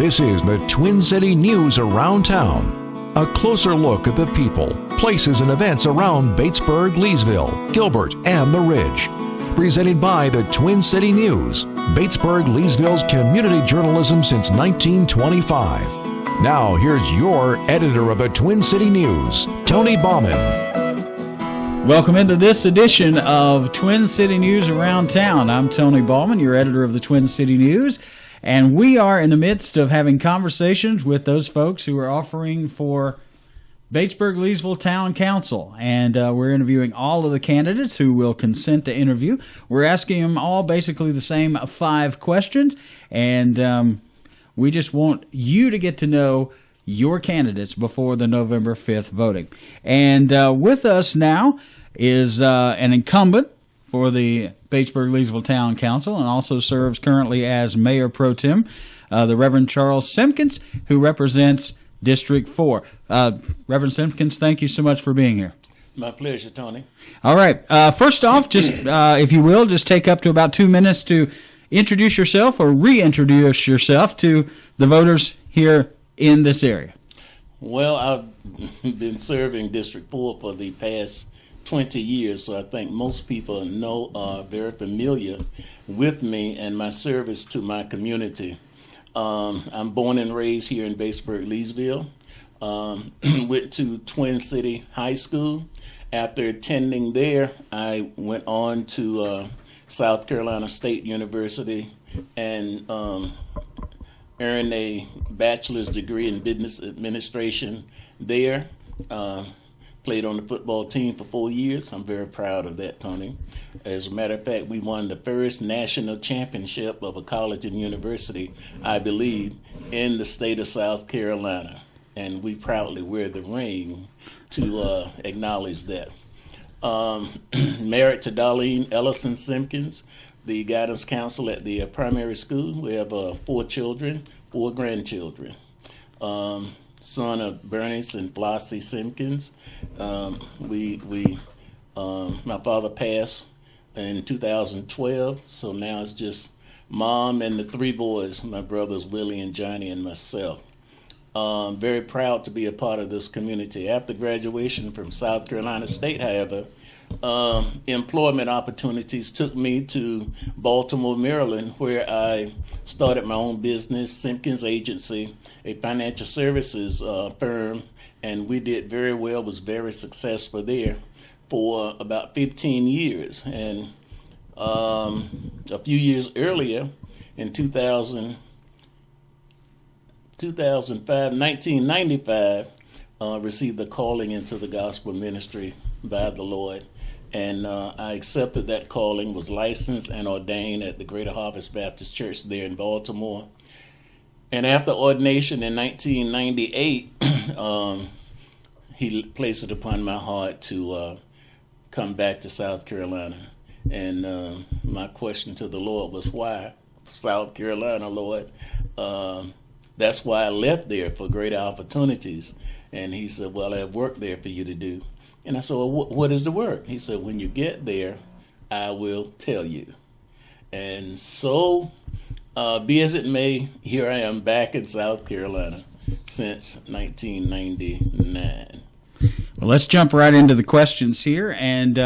This is the Twin City News Around Town. A closer look at the people, places, and events around Batesburg-Leesville, Gilbert, and the Ridge. Presented by the Twin City News, Batesburg-Leesville's community journalism since 1925. Now, here's your editor of the Twin City News, Tony Bauman. Welcome into this edition of Twin City News Around Town. I'm Tony Bauman, your editor of the Twin City News, and we are in the midst of having conversations with those folks who are offering for Batesburg-Leesville Town Council, and we're interviewing all of the candidates who will consent to interview. We're asking them all basically the same 5 questions, and we just want you to get to know your candidates before the November 5th voting. And with us now is an incumbent for the Batesburg-Leesville Town Council and also serves currently as Mayor Pro Tem, the Reverend Charles Simpkins, who represents District 4. Reverend Simpkins, thank you so much for being here. My pleasure, Tony. All right. First off, just if you will, just take up to about 2 minutes to introduce yourself or reintroduce yourself to the voters here in this area. Well, I've been serving District 4 for the past 20 years, so I think most people are very familiar with me and my service to my community. I'm born and raised here in Batesburg-Leesville. Went to Twin City High School. After attending there, I went on to South Carolina State University and earned a bachelor's degree in business administration there. Played on the football team for 4 years. I'm very proud of that, Tony. As a matter of fact, we won the first national championship of a college and university, I believe, in the state of South Carolina. And we proudly wear the ring to acknowledge that. Married to Darlene Ellison Simpkins, the guidance counselor at the primary school. We have 4 children, 4 grandchildren. Son of Bernice and Flossie Simpkins. My father passed in 2012, so now it's just mom and the 3 boys, my brothers Willie and Johnny and myself. Very proud to be a part of this community. After graduation from South Carolina State, however, employment opportunities took me to Baltimore, Maryland, where I started my own business, Simpkins Agency, a financial services firm, and we did very well, was very successful there for about 15 years. And a few years earlier, in 1995, received the calling into the gospel ministry by the Lord. And I accepted that calling, was licensed and ordained at the Greater Harvest Baptist Church there in Baltimore. And after ordination in 1998, he placed it upon my heart to come back to South Carolina. And my question to the Lord was, why South Carolina, Lord? That's why I left there, for greater opportunities. And he said, well, I have work there for you to do. And I said, well, what is the work? He said, when you get there, I will tell you. And so, be as it may, here I am back in South Carolina since 1999. Well, let's jump right into the questions here. And,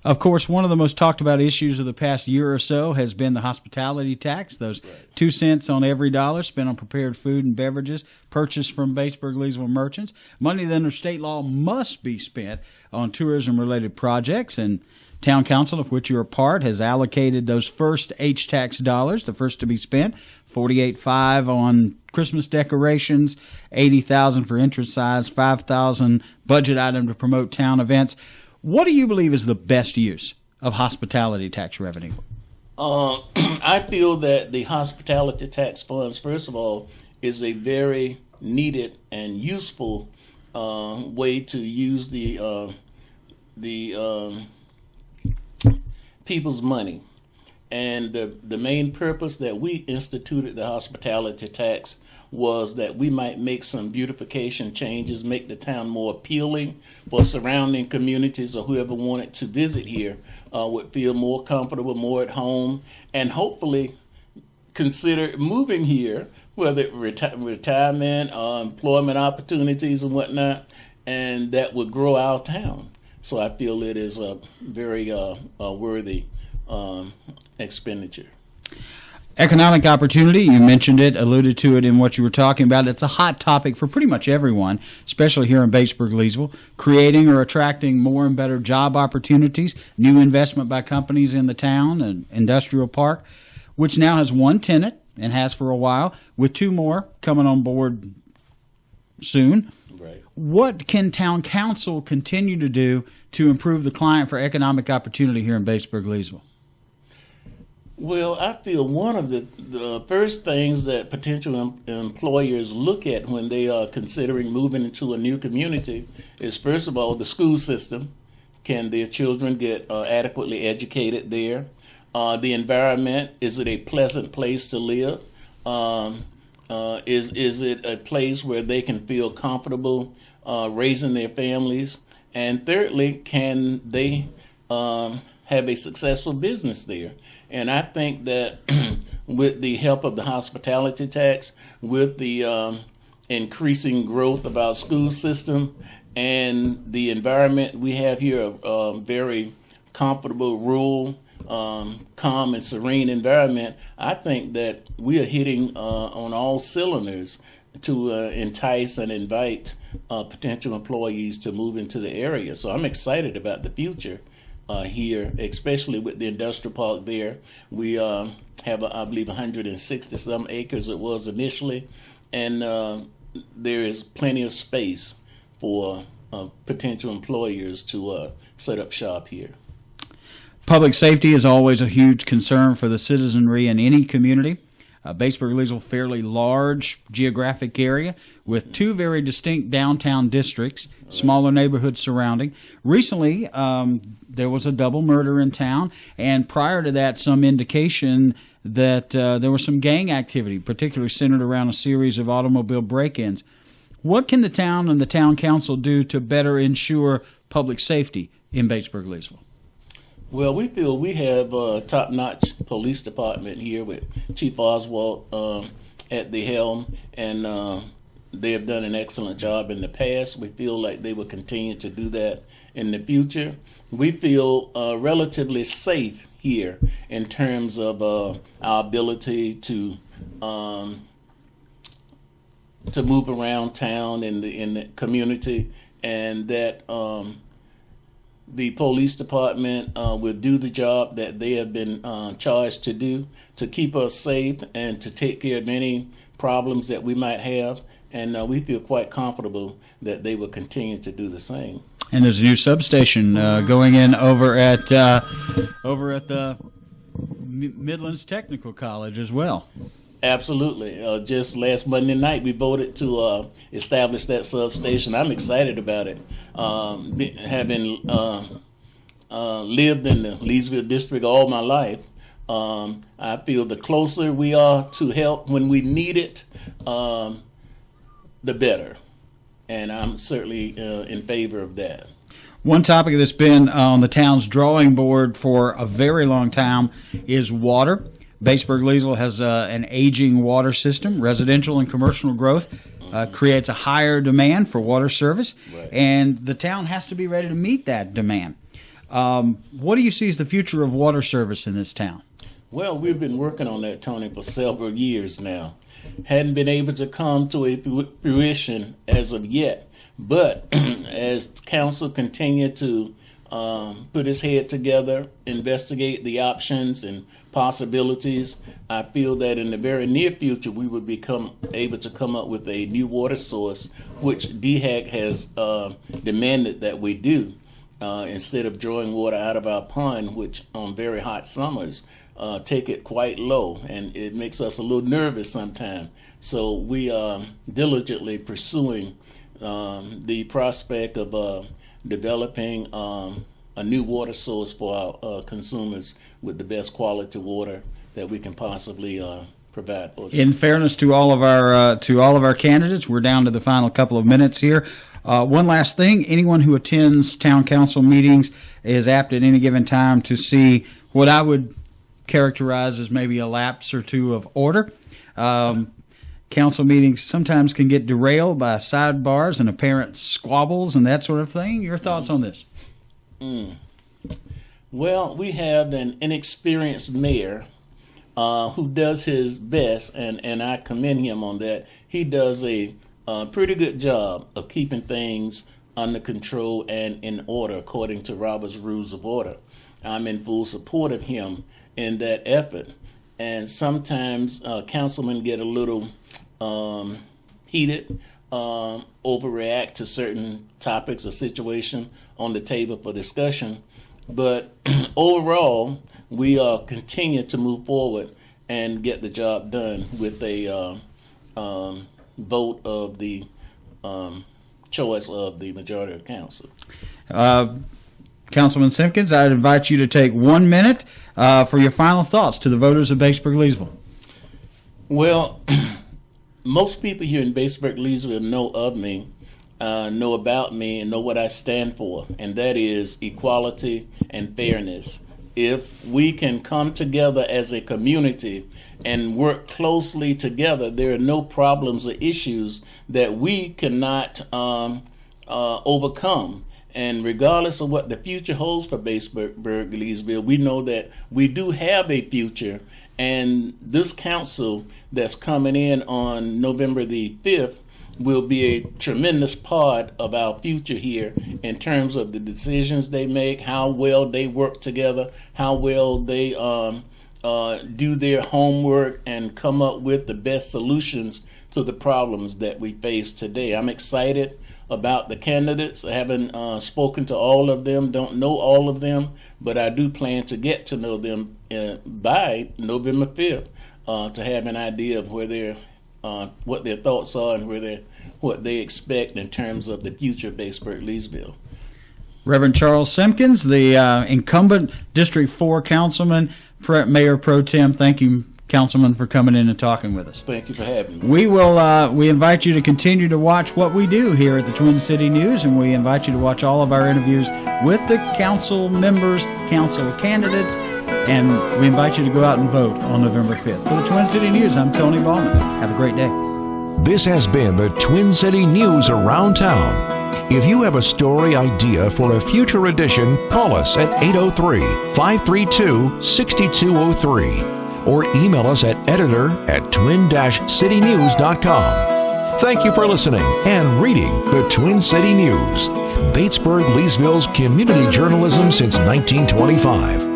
of course, one of the most talked about issues of the past year or so has been the hospitality tax, those 2 cents on every dollar spent on prepared food and beverages purchased from Batesburg-Leesville merchants. Money that under state law must be spent on tourism-related projects, and Town Council, of which you're a part, has allocated those first H-tax dollars, the first to be spent, $48,500 on Christmas decorations, $80,000 for entrance signs, $5,000 budget item to promote town events. What do you believe is the best use of hospitality tax revenue? I feel that the hospitality tax funds, first of all, is a very needed and useful way to use the people's money. And the main purpose that we instituted the hospitality tax was that we might make some beautification changes, make the town more appealing for surrounding communities, or whoever wanted to visit here would feel more comfortable, more at home, and hopefully consider moving here, whether retirement, employment opportunities and whatnot, and that would grow our town. So I feel it is a very worthy expenditure. Economic opportunity, you mentioned it, alluded to it in what you were talking about. It's a hot topic for pretty much everyone, especially here in Batesburg-Leesville, creating or attracting more and better job opportunities, new investment by companies in the town, an industrial park, which now has one tenant and has for a while, with two more coming on board soon. Right. What can town council continue to do to improve the climate for economic opportunity here in Batesburg-Leesville? Well, I feel one of the first things that potential employers look at when they are considering moving into a new community is, first of all, the school system. Can their children get adequately educated there? The environment, is it a pleasant place to live? Is it a place where they can feel comfortable raising their families? And thirdly, can they have a successful business there? And I think that with the help of the hospitality tax, with the increasing growth of our school system and the environment we have here, a very comfortable, rural, calm and serene environment, I think that we are hitting on all cylinders to entice and invite potential employees to move into the area. So I'm excited about the future here, especially with the industrial park there. We have, I believe, 160 some acres it was initially, and there is plenty of space for potential employers to set up shop here. Public safety is always a huge concern for the citizenry in any community. Batesburg-Leesville, fairly large geographic area with two very distinct downtown districts, smaller neighborhoods surrounding. Recently, there was a double murder in town, and prior to that, some indication that there was some gang activity, particularly centered around a series of automobile break-ins. What can the town and the town council do to better ensure public safety in Batesburg-Leesville? Well, we feel we have a top-notch police department here with Chief Oswald at the helm, and they have done an excellent job in the past. We feel like they will continue to do that in the future. We feel relatively safe here in terms of our ability to move around town in the community, and that the police department will do the job that they have been charged to do, to keep us safe and to take care of any problems that we might have. And we feel quite comfortable that they will continue to do the same. And there's a new substation going in over at the Midlands Technical College as well. Absolutely. Just last Monday night, we voted to establish that substation. I'm excited about it. Having lived in the Leesville district all my life, I feel the closer we are to help when we need it, the better. And I'm certainly in favor of that. One topic that's been on the town's drawing board for a very long time is water. Batesburg-Leesville has an aging water system. Residential and commercial growth creates a higher demand for water service, right, and the town has to be ready to meet that demand. What do you see as the future of water service in this town? Well, we've been working on that, Tony, for several years now. Hadn't been able to come to a fruition as of yet, but as council continue to put his head together, investigate the options and possibilities, I feel that in the very near future we would become able to come up with a new water source, which DHEC has demanded that we do, instead of drawing water out of our pond, which on very hot summers take it quite low, and it makes us a little nervous sometimes. So we are diligently pursuing the prospect of developing a new water source for our consumers with the best quality water that we can possibly provide for them. In fairness to all of our candidates, we're down to the final couple of minutes here. One last thing: anyone who attends town council meetings is apt at any given time to see what I would characterize as maybe a lapse or two of order. Council meetings sometimes can get derailed by sidebars and apparent squabbles and that sort of thing. Your thoughts on this? Well, we have an inexperienced mayor who does his best, and I commend him on that. He does a pretty good job of keeping things under control and in order according to Robert's Rules of Order. I'm in full support of him in that effort. And sometimes councilmen get a little heated, overreact to certain topics or situation on the table for discussion. But overall, we continue to move forward and get the job done with a vote of the choice of the majority of council. Councilman Simpkins, I'd invite you to take 1 minute for your final thoughts to the voters of Batesburg-Leesville. Well, most people here in Batesburg-Leesville know of me, know about me, and know what I stand for, and that is equality and fairness. If we can come together as a community and work closely together, there are no problems or issues that we cannot overcome. And regardless of what the future holds for Batesburg-Leesville, we know that we do have a future. And this council that's coming in on November the 5th will be a tremendous part of our future here in terms of the decisions they make, how well they work together, how well they do their homework and come up with the best solutions to the problems that we face today. I'm excited about the candidates. I haven't spoken to all of them, don't know all of them, but I do plan to get to know them by November 5th to have an idea of where what their thoughts are and what they expect in terms of the future of Batesburg-Leesville. Reverend Charles Simpkins, the incumbent District 4 councilman, Mayor Pro Tem, thank you, Councilman, for coming in and talking with us. Thank you for having me. We invite you to continue to watch what we do here at the Twin City News, and we invite you to watch all of our interviews with the council members, council candidates, and we invite you to go out and vote on November 5th. For the Twin City News, I'm Tony Ballman. Have a great day. This has been the Twin City News Around Town. If you have a story idea for a future edition, call us at 803-532-6203 or email us at editor@twin-citynews.com. Thank you for listening and reading the Twin City News, Batesburg-Leesville's community journalism since 1925.